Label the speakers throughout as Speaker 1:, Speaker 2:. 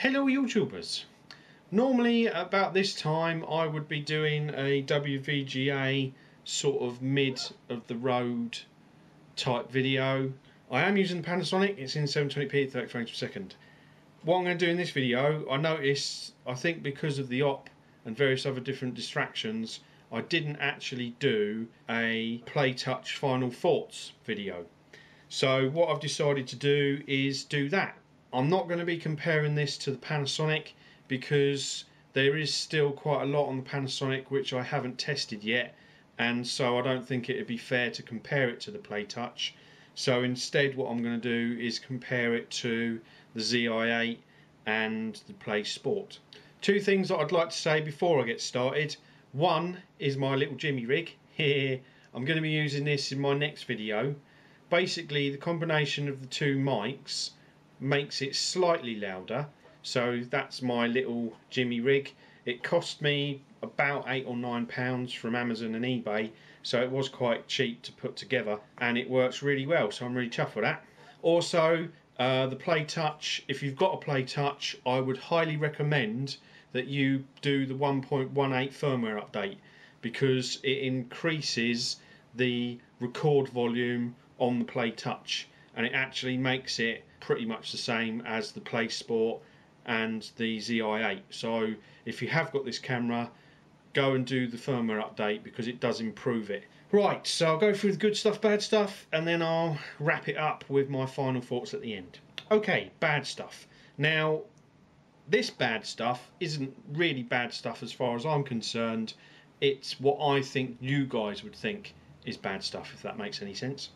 Speaker 1: Hello YouTubers. Normally about this time I would be doing a WVGA sort of mid of the road type video. I am using the Panasonic, it's in 720p 30 frames per second. What I'm going to do in this video, I think because of the op and various other different distractions, I didn't actually do a Playtouch final thoughts video. So what I've decided to do is do that. I'm not going to be comparing this to the Panasonic because there is still quite a lot on the Panasonic which I haven't tested yet, and so I don't think it would be fair to compare it to the Playtouch. So instead what I'm going to do is compare it to the ZI-8 and the Play Sport. Two things that I'd like to say before I get started. One is my little Jimmy rig here. I'm going to be using this in my next video. Basically the combination of the two mics makes it slightly louder, so that's my little Jimmy rig. It cost me about £8 or £9 from Amazon and eBay, so it was quite cheap to put together and it works really well, so I'm really chuffed with that. Also the Playtouch, if you've got a Playtouch, I would highly recommend that you do the 1.18 firmware update because it increases the record volume on the Playtouch and it actually makes it pretty much the same as the Play Sport and the ZI-8. So if you have got this camera, go and do the firmware update because it does improve it. Right, so I'll go through the good stuff, bad stuff, and then I'll wrap it up with my final thoughts at the end. Okay, bad stuff. Now, this bad stuff isn't really bad stuff as far as I'm concerned. It's what I think you guys would think is bad stuff, if that makes any sense.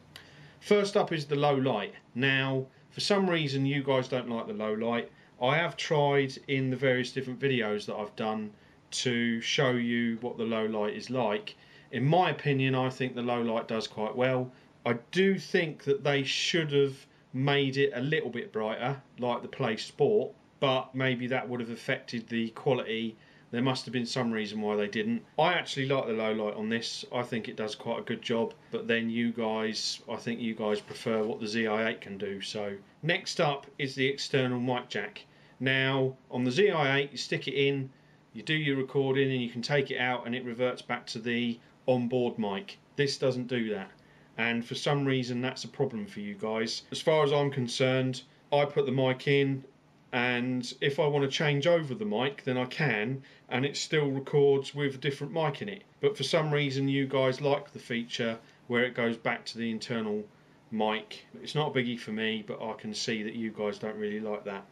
Speaker 1: First up is the low light. Now, for some reason you guys don't like the low light. I have tried in the various different videos that I've done to show you what the low light is like. In my opinion, I think the low light does quite well. I do think that they should have made it a little bit brighter, like the Play Sport, but maybe that would have affected the quality. There must have been some reason why they didn't. I actually like the low light on this. I think it does quite a good job, but then you guys, I think you guys prefer what the ZI-8 can do. So next up is the external mic jack. Now on the ZI-8 you stick it in, you do your recording and you can take it out and it reverts back to the onboard mic. This doesn't do that, and for some reason that's a problem for you guys. As far as I'm concerned, I put the mic in, and if I want to change over the mic then I can, and it still records with a different mic in it. But for some reason you guys like the feature where it goes back to the internal mic. It's not a biggie for me, but I can see that you guys don't really like that.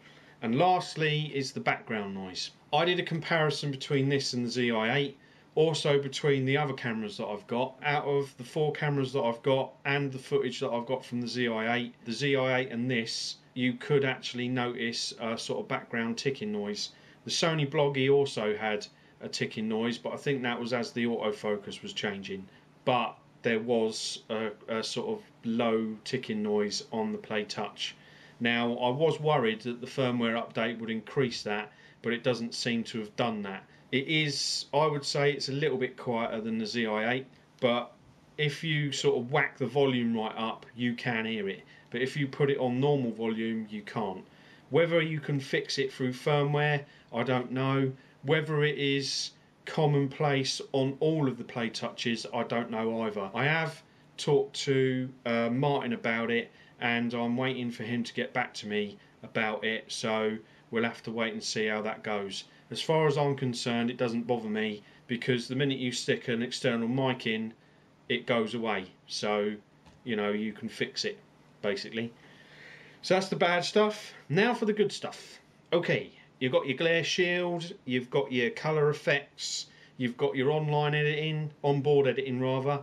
Speaker 1: And lastly is the background noise. I did a comparison between this and the ZI-8, also between the other cameras that I've got. Out of the 4 cameras that I've got and the footage that I've got from the ZI-8 and this, you could actually notice a sort of background ticking noise. The Sony Bloggy also had a ticking noise, but I think that was as the autofocus was changing. But there was a sort of low ticking noise on the Playtouch. Now I was worried that the firmware update would increase that, but it doesn't seem to have done that. It is, I would say it's a little bit quieter than the ZI-8, but if you sort of whack the volume right up you can hear it, but if you put it on normal volume you can't. Whether you can fix it through firmware, I don't know. Whether it is commonplace on all of the Playtouches, I don't know either. I have talked to Martin about it and I'm waiting for him to get back to me about it, so we'll have to wait and see how that goes. As far as I'm concerned, it doesn't bother me because the minute you stick an external mic in, it goes away, so you know you can fix it basically. So that's the bad stuff. Now for the good stuff. Okay, you've got your glare shield, you've got your colour effects, you've got your online editing, onboard editing rather.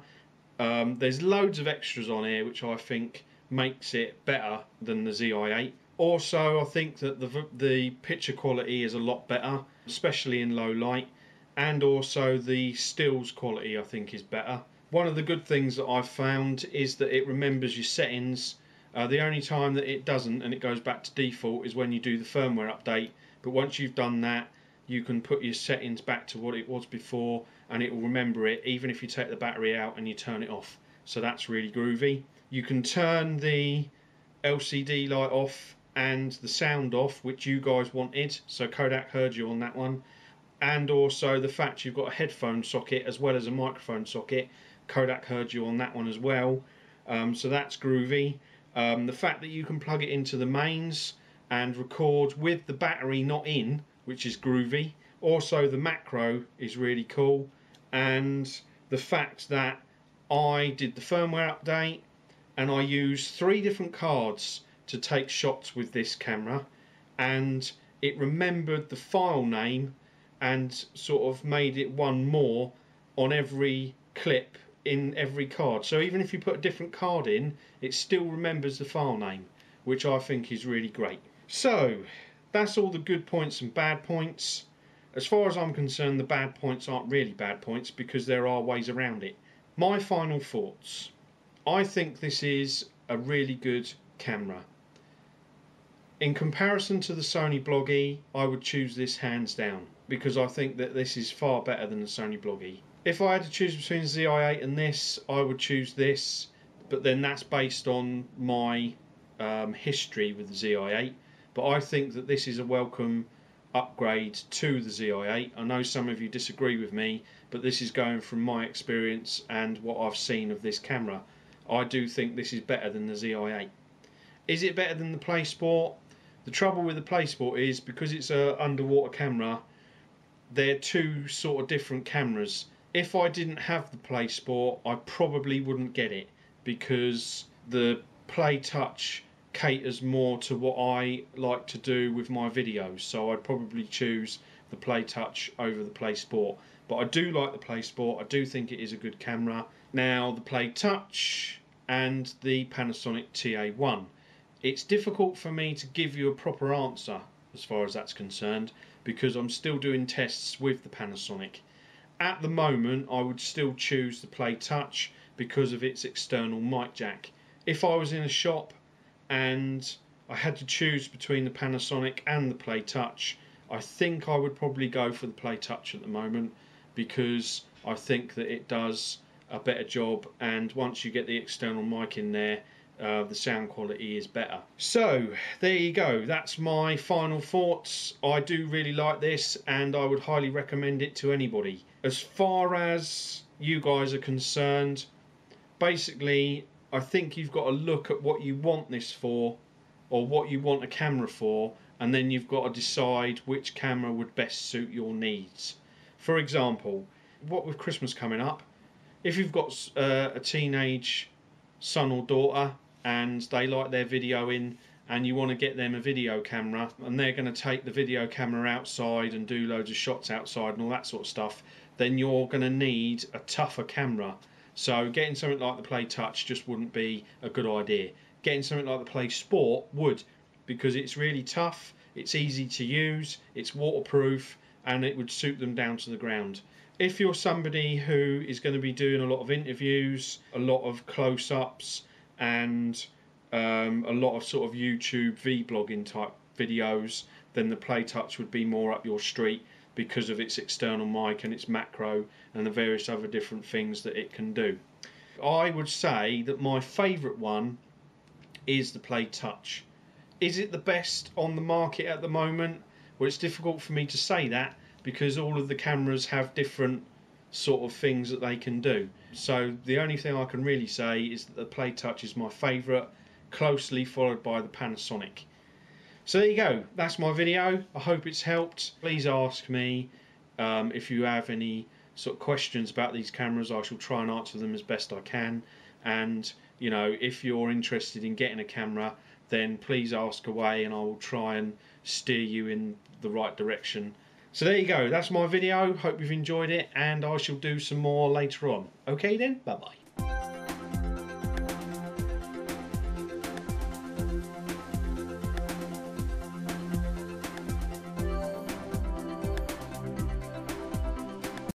Speaker 1: There's loads of extras on here which I think makes it better than the ZI-8. Also, I think that the picture quality is a lot better, especially in low light, and also the stills quality I think is better. One of the good things that I've found is that it remembers your settings. The only time that it doesn't and it goes back to default is when you do the firmware update, but once you've done that you can put your settings back to what it was before and it will remember it even if you take the battery out and you turn it off. So that's really groovy. You can turn the LCD light off and the sound off, which you guys wanted, so Kodak heard you on that one. And also the fact you've got a headphone socket as well as a microphone socket, Kodak heard you on that one as well. So that's groovy. The fact that you can plug it into the mains and record with the battery not in, which is groovy. Also the macro is really cool, and the fact that I did the firmware update and I used 3 different cards to take shots with this camera, and it remembered the file name and sort of made it one more on every clip in every card. So even if you put a different card in, it still remembers the file name, which I think is really great. So that's all the good points and bad points. As far as I'm concerned, the bad points aren't really bad points because there are ways around it. My final thoughts. I think this is a really good camera. In comparison to the Sony Bloggie, I would choose this hands down, because I think that this is far better than the Sony Bloggie. If I had to choose between the ZI-8 and this, I would choose this, but then that's based on my history with the ZI-8. But I think that this is a welcome upgrade to the ZI-8. I know some of you disagree with me, but this is going from my experience and what I've seen of this camera. I do think this is better than the ZI-8. Is it better than the Play Sport? The trouble with the Play Sport is, because it's an underwater camera, they're 2 sort of different cameras. If I didn't have the Play Sport, I probably wouldn't get it, because the Playtouch caters more to what I like to do with my videos, so I'd probably choose the Playtouch over the Play Sport. But I do like the Play Sport. I do think it is a good camera. Now the Playtouch and the Panasonic TA1. It's difficult for me to give you a proper answer as far as that's concerned, because I'm still doing tests with the Panasonic. At the moment, I would still choose the Playtouch because of its external mic jack. If I was in a shop and I had to choose between the Panasonic and the Playtouch, I think I would probably go for the Playtouch at the moment, because I think that it does a better job, and once you get the external mic in there, the sound quality is better. So there you go, that's my final thoughts. I do really like this and I would highly recommend it to anybody. As far as you guys are concerned, basically I think you've got to look at what you want this for, or what you want a camera for, and then you've got to decide which camera would best suit your needs. For example, what with Christmas coming up, if you've got a teenage son or daughter and they like their videoing and you want to get them a video camera, and they're going to take the video camera outside and do loads of shots outside and all that sort of stuff, then you're going to need a tougher camera. So getting something like the Playtouch just wouldn't be a good idea. Getting something like the Play Sport would, because it's really tough, it's easy to use, it's waterproof, and it would suit them down to the ground. If you're somebody who is going to be doing a lot of interviews, a lot of close-ups, and a lot of sort of YouTube vlogging type videos, then the Playtouch would be more up your street because of its external mic and its macro and the various other different things that it can do. I would say that my favourite one is the Playtouch. Is it the best on the market at the moment? Well, it's difficult for me to say that, because all of the cameras have different sort of things that they can do. So the only thing I can really say is that the Playtouch is my favourite, closely followed by the Panasonic. So there you go, that's my video. I hope it's helped. Please ask me if you have any sort of questions about these cameras. I shall try and answer them as best I can. And you know, if you're interested in getting a camera, then please ask away and I will try and steer you in the right direction. So there you go, that's my video. Hope you've enjoyed it, and I shall do some more later on. Okay then, bye bye.